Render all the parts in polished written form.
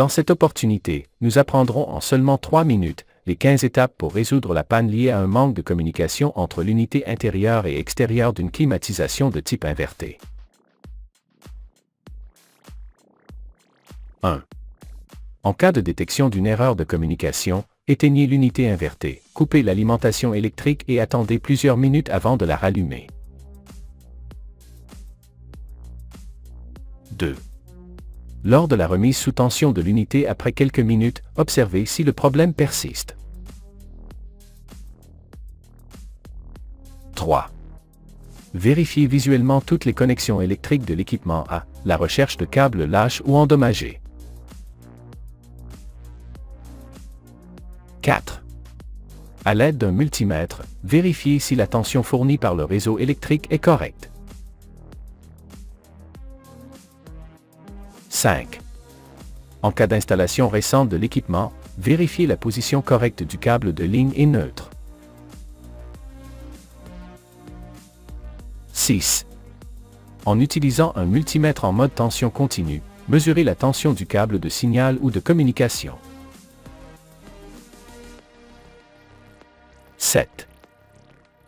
Dans cette opportunité, nous apprendrons en seulement 3 minutes les 15 étapes pour résoudre la panne liée à un manque de communication entre l'unité intérieure et extérieure d'une climatisation de type inverté. 1. En cas de détection d'une erreur de communication, éteignez l'unité invertée, coupez l'alimentation électrique et attendez plusieurs minutes avant de la rallumer. 2. Lors de la remise sous tension de l'unité après quelques minutes, observez si le problème persiste. 3. Vérifiez visuellement toutes les connexions électriques de l'équipement à la recherche de câbles lâches ou endommagés. 4. À l'aide d'un multimètre, vérifiez si la tension fournie par le réseau électrique est correcte. 5. En cas d'installation récente de l'équipement, vérifiez la position correcte du câble de ligne et neutre. 6. En utilisant un multimètre en mode tension continue, mesurez la tension du câble de signal ou de communication. 7.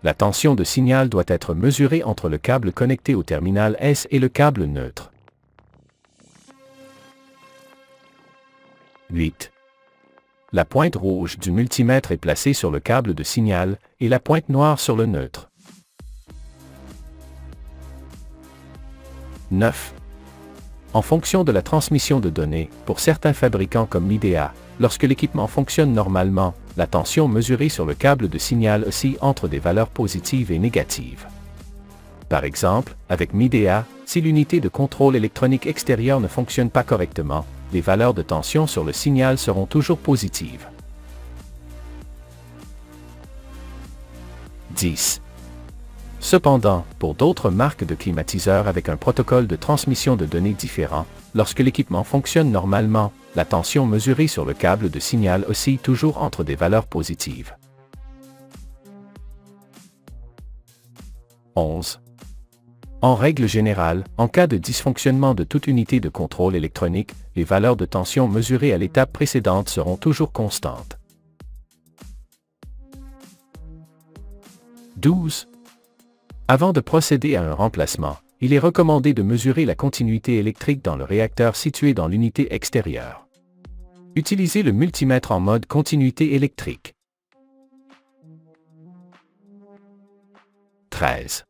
La tension de signal doit être mesurée entre le câble connecté au terminal S et le câble neutre. 8. La pointe rouge du multimètre est placée sur le câble de signal et la pointe noire sur le neutre. 9. En fonction de la transmission de données, pour certains fabricants comme Midea, lorsque l'équipement fonctionne normalement, la tension mesurée sur le câble de signal oscille entre des valeurs positives et négatives. Par exemple, avec Midea, si l'unité de contrôle électronique extérieure ne fonctionne pas correctement, les valeurs de tension sur le signal seront toujours positives. 10. Cependant, pour d'autres marques de climatiseurs avec un protocole de transmission de données différent, lorsque l'équipement fonctionne normalement, la tension mesurée sur le câble de signal oscille toujours entre des valeurs positives. 11. En règle générale, en cas de dysfonctionnement de toute unité de contrôle électronique, les valeurs de tension mesurées à l'étape précédente seront toujours constantes. 12. Avant de procéder à un remplacement, il est recommandé de mesurer la continuité électrique dans le réacteur situé dans l'unité extérieure. Utilisez le multimètre en mode continuité électrique. 13.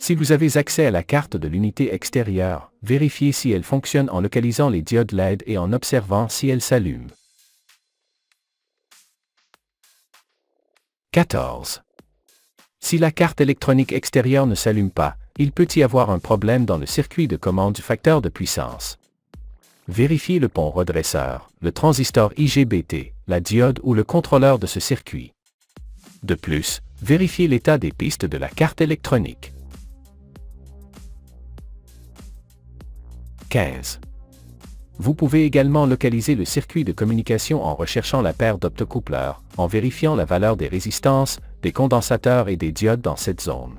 Si vous avez accès à la carte de l'unité extérieure, vérifiez si elle fonctionne en localisant les diodes LED et en observant si elles s'allument. 14. Si la carte électronique extérieure ne s'allume pas, il peut y avoir un problème dans le circuit de commande du facteur de puissance. Vérifiez le pont redresseur, le transistor IGBT, la diode ou le contrôleur de ce circuit. De plus, vérifiez l'état des pistes de la carte électronique. 15. Vous pouvez également localiser le circuit de communication en recherchant la paire d'optocoupleurs, en vérifiant la valeur des résistances, des condensateurs et des diodes dans cette zone.